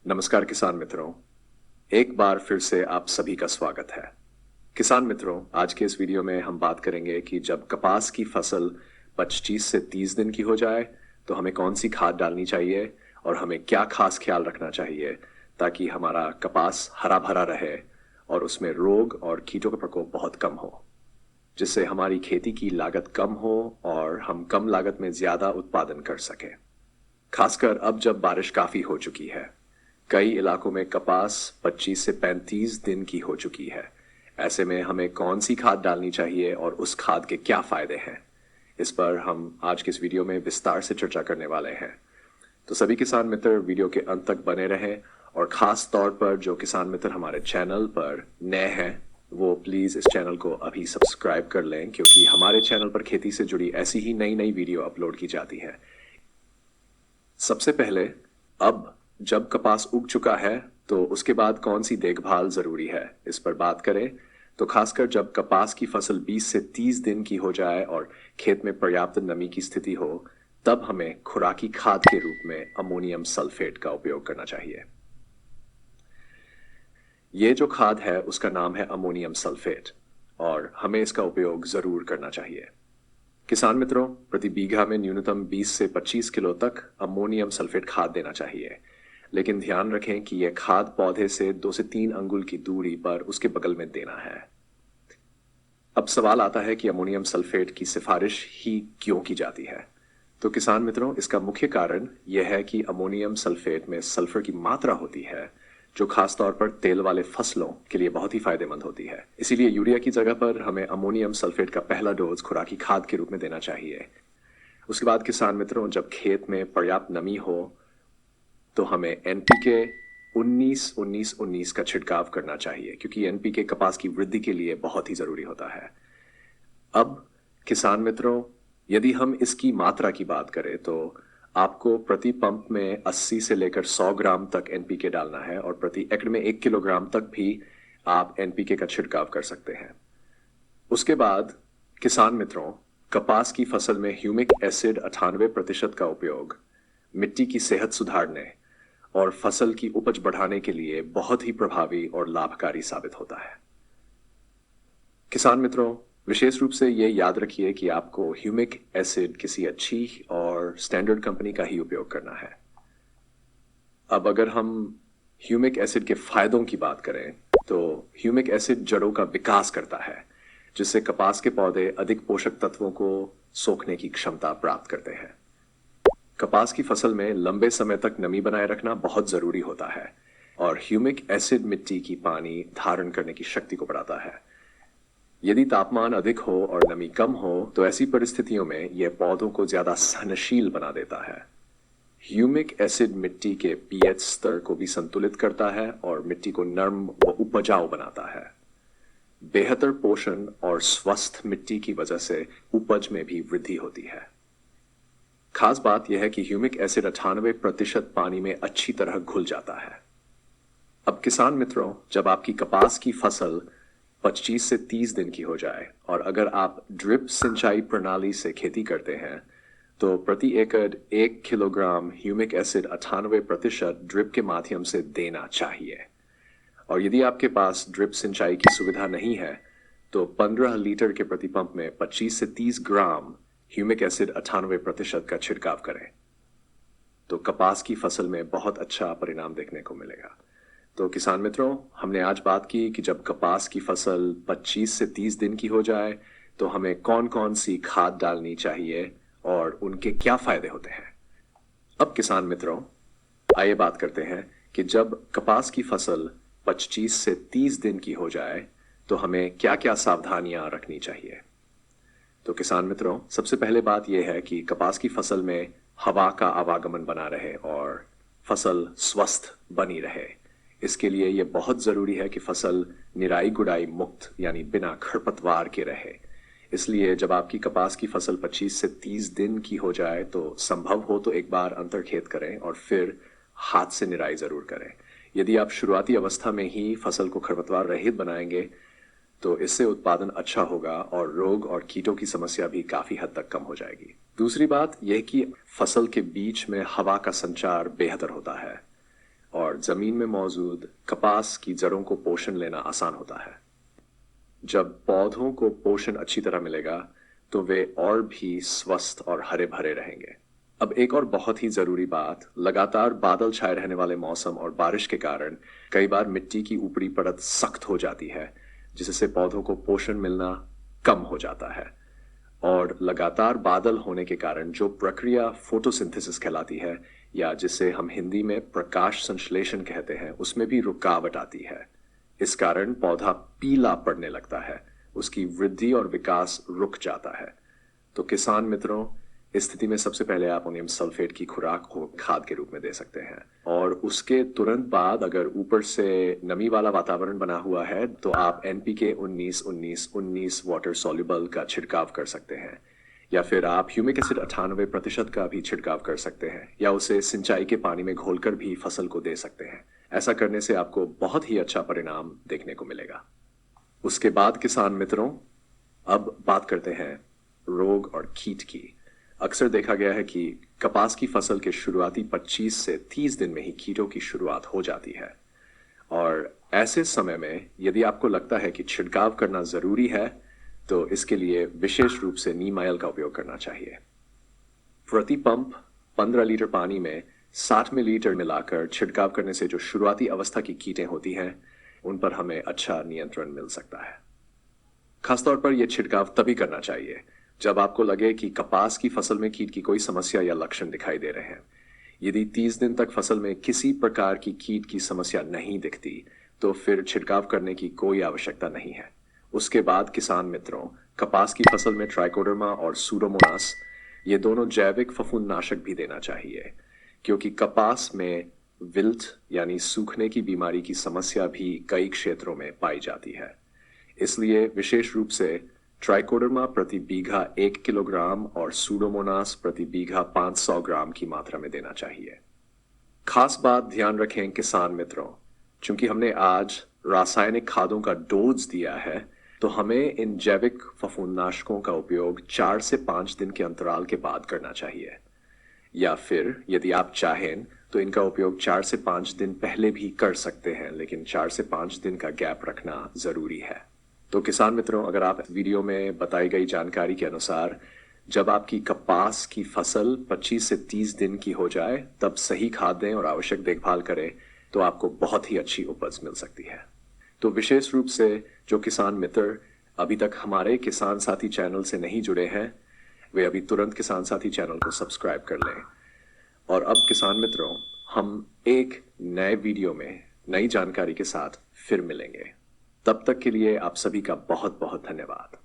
नमस्कार किसान मित्रों, एक बार फिर से आप सभी का स्वागत है। किसान मित्रों, आज के इस वीडियो में हम बात करेंगे कि जब कपास की फसल 25 से 30 दिन की हो जाए तो हमें कौन सी खाद डालनी चाहिए और हमें क्या खास ख्याल रखना चाहिए ताकि हमारा कपास हरा भरा रहे और उसमें रोग और कीटों का प्रकोप बहुत कम हो, जिससे हमारी खेती की लागत कम हो और हम कम लागत में ज्यादा उत्पादन कर सकें। खासकर अब जब बारिश काफी हो चुकी है, कई इलाकों में कपास 25 से 35 दिन की हो चुकी है। ऐसे में हमें कौन सी खाद डालनी चाहिए और उस खाद के क्या फायदे हैं, इस पर हम आज के इस वीडियो में विस्तार से चर्चा करने वाले हैं। तो सभी किसान मित्र वीडियो के अंत तक बने रहें और खास तौर पर जो किसान मित्र हमारे चैनल पर नए हैं वो प्लीज इस चैनल को अभी सब्सक्राइब कर लें, क्योंकि हमारे चैनल पर खेती से जुड़ी ऐसी ही नई नई वीडियो अपलोड की जाती है। सबसे पहले, अब जब कपास उग चुका है तो उसके बाद कौन सी देखभाल जरूरी है, इस पर बात करें तो खासकर जब कपास की फसल 20 से 30 दिन की हो जाए और खेत में पर्याप्त नमी की स्थिति हो, तब हमें खुराकी खाद के रूप में अमोनियम सल्फेट का उपयोग करना चाहिए। ये जो खाद है उसका नाम है अमोनियम सल्फेट और हमें इसका उपयोग जरूर करना चाहिए। किसान मित्रों, प्रति बीघा में न्यूनतम 20 से 25 किलो तक अमोनियम सल्फेट खाद देना चाहिए, लेकिन ध्यान रखें कि यह खाद पौधे से 2 से 3 अंगुल की दूरी पर उसके बगल में देना है। अब सवाल आता है कि अमोनियम सल्फेट की सिफारिश ही क्यों की जाती है। तो किसान मित्रों, इसका मुख्य कारण यह है कि अमोनियम सल्फेट में सल्फर की मात्रा होती है जो खासतौर पर तेल वाले फसलों के लिए बहुत ही फायदेमंद होती है। इसीलिए यूरिया की जगह पर हमें अमोनियम सल्फेट का पहला डोज खुराकी खाद के रूप में देना चाहिए। उसके बाद किसान मित्रों, जब खेत में पर्याप्त नमी हो तो हमें एनपीके 19-19-19 का छिड़काव करना चाहिए, क्योंकि एनपीके कपास की वृद्धि के लिए बहुत ही जरूरी होता है। अब किसान मित्रों, यदि हम इसकी मात्रा की बात करें तो आपको प्रति पंप में 80 से लेकर 100 ग्राम तक एनपीके डालना है और प्रति एकड़ में 1 किलोग्राम तक भी आप एनपीके का छिड़काव कर सकते हैं। उसके बाद किसान मित्रों, कपास की फसल में ह्यूमिक एसिड 98% का उपयोग मिट्टी की सेहत सुधारने और फसल की उपज बढ़ाने के लिए बहुत ही प्रभावी और लाभकारी साबित होता है। किसान मित्रों, विशेष रूप से ये याद रखिए कि आपको ह्यूमिक एसिड किसी अच्छी और स्टैंडर्ड कंपनी का ही उपयोग करना है। अब अगर हम ह्यूमिक एसिड के फायदों की बात करें तो ह्यूमिक एसिड जड़ों का विकास करता है, जिससे कपास के पौधे अधिक पोषक तत्वों को सोखने की क्षमता प्राप्त करते हैं। कपास की फसल में लंबे समय तक नमी बनाए रखना बहुत जरूरी होता है और ह्यूमिक एसिड मिट्टी की पानी धारण करने की शक्ति को बढ़ाता है। यदि तापमान अधिक हो और नमी कम हो तो ऐसी परिस्थितियों में यह पौधों को ज्यादा सहनशील बना देता है। ह्यूमिक एसिड मिट्टी के पीएच स्तर को भी संतुलित करता है और मिट्टी को नर्म व उपजाऊ बनाता है। बेहतर पोषण और स्वस्थ मिट्टी की वजह से उपज में भी वृद्धि होती है। खास बात यह है कि ह्यूमिक एसिड 98% पानी में अच्छी तरह घुल जाता है। अब किसान मित्रों, जब आपकी कपास की फसल 25 से 30 दिन की हो जाए और अगर आप ड्रिप सिंचाई प्रणाली से खेती करते हैं तो प्रति एकड़ 1 किलोग्राम ह्यूमिक एसिड 98% ड्रिप के माध्यम से देना चाहिए। और यदि आपके पास ड्रिप सिंचाई की सुविधा नहीं है तो 15 लीटर के प्रति पंप में 25 से 30 ग्राम ह्यूमिक एसिड 98% का छिड़काव करें तो कपास की फसल में बहुत अच्छा परिणाम देखने को मिलेगा। तो किसान मित्रों, हमने आज बात की कि जब कपास की फसल 25 से 30 दिन की हो जाए तो हमें कौन कौन सी खाद डालनी चाहिए और उनके क्या फायदे होते हैं। अब किसान मित्रों, आइए बात करते हैं कि जब कपास की फसल 25 से 30 दिन की हो जाए तो हमें क्या क्या सावधानियां रखनी चाहिए। तो किसान मित्रों, सबसे पहले बात यह है कि कपास की फसल में हवा का आवागमन बना रहे और फसल स्वस्थ बनी रहे। इसके लिए यह बहुत जरूरी है कि फसल निराई गुड़ाई मुक्त यानी बिना खरपतवार के रहे। इसलिए जब आपकी कपास की फसल 25 से 30 दिन की हो जाए तो संभव हो तो एक बार अंतर खेत करें और फिर हाथ से निराई जरूर करें। यदि आप शुरुआती अवस्था में ही फसल को खरपतवार रहित बनाएंगे तो इससे उत्पादन अच्छा होगा और रोग और कीटों की समस्या भी काफी हद तक कम हो जाएगी। दूसरी बात यह कि फसल के बीच में हवा का संचार बेहतर होता है और जमीन में मौजूद कपास की जड़ों को पोषण लेना आसान होता है। जब पौधों को पोषण अच्छी तरह मिलेगा तो वे और भी स्वस्थ और हरे भरे रहेंगे। अब एक और बहुत ही जरूरी बात, लगातार बादल छाए रहने वाले मौसम और बारिश के कारण कई बार मिट्टी की ऊपरी परत सख्त हो जाती है, जिससे पौधों को पोषण मिलना कम हो जाता है। और लगातार बादल होने के कारण जो प्रक्रिया फोटोसिंथेसिस कहलाती है, या जिसे हम हिंदी में प्रकाश संश्लेषण कहते हैं, उसमें भी रुकावट आती है। इस कारण पौधा पीला पड़ने लगता है, उसकी वृद्धि और विकास रुक जाता है। तो किसान मित्रों, इस स्थिति में सबसे पहले आप अमोनियम सल्फेट की खुराक को खाद के रूप में दे सकते हैं, और उसके तुरंत बाद अगर ऊपर से नमी वाला वातावरण बना हुआ है तो आप एनपीके 19-19-19 वाटर सॉल्युबल का छिड़काव कर सकते हैं, या फिर आप ह्यूमिक एसिड 98% का भी छिड़काव कर सकते हैं, या उसे सिंचाई के पानी में घोलकर भी फसल को दे सकते हैं। ऐसा करने से आपको बहुत ही अच्छा परिणाम देखने को मिलेगा। उसके बाद किसान मित्रों, अब बात करते हैं रोग और कीट की। अक्सर देखा गया है कि कपास की फसल के शुरुआती 25 से 30 दिन में ही कीटों की शुरुआत हो जाती है, और ऐसे समय में यदि आपको लगता है कि छिड़काव करना जरूरी है तो इसके लिए विशेष रूप से नीम ऑयल का उपयोग करना चाहिए। प्रति पंप 15 लीटर पानी में 60 मिलीलीटर मिलाकर छिड़काव करने से जो शुरुआती अवस्था की कीटें होती हैं उन पर हमें अच्छा नियंत्रण मिल सकता है। खासतौर पर यह छिड़काव तभी करना चाहिए जब आपको लगे कि कपास की फसल में कीट की कोई समस्या या लक्षण दिखाई दे रहे हैं। यदि 30 दिन तक फसल में किसी प्रकार की कीट की समस्या नहीं दिखती तो फिर छिड़काव करने की कोई आवश्यकता नहीं है। उसके बाद किसान मित्रों, कपास की फसल में ट्राइकोडर्मा और सूडोमोनास, ये दोनों जैविक फफूंदनाशक भी देना चाहिए, क्योंकि कपास में विल्ट यानी सूखने की बीमारी की समस्या भी कई क्षेत्रों में पाई जाती है। इसलिए विशेष रूप से ट्राइकोडर्मा प्रति बीघा 1 किलोग्राम और सूडोमोनास प्रति बीघा 500 ग्राम की मात्रा में देना चाहिए। खास बात ध्यान रखें किसान मित्रों, चूंकि हमने आज रासायनिक खादों का डोज दिया है तो हमें इन जैविक फफूंदनाशकों का उपयोग 4 से 5 दिन के अंतराल के बाद करना चाहिए, या फिर यदि आप चाहें तो इनका उपयोग 4 से 5 दिन पहले भी कर सकते हैं, लेकिन 4 से 5 दिन का गैप रखना जरूरी है। तो किसान मित्रों, अगर आप वीडियो में बताई गई जानकारी के अनुसार जब आपकी कपास की फसल 25 से 30 दिन की हो जाए तब सही खाद दें और आवश्यक देखभाल करें तो आपको बहुत ही अच्छी उपज मिल सकती है। तो विशेष रूप से जो किसान मित्र अभी तक हमारे किसान साथी चैनल से नहीं जुड़े हैं, वे अभी तुरंत किसान साथी चैनल को सब्सक्राइब कर लें। और अब किसान मित्रों, हम एक नए वीडियो में नई जानकारी के साथ फिर मिलेंगे। तब तक के लिए आप सभी का बहुत बहुत धन्यवाद।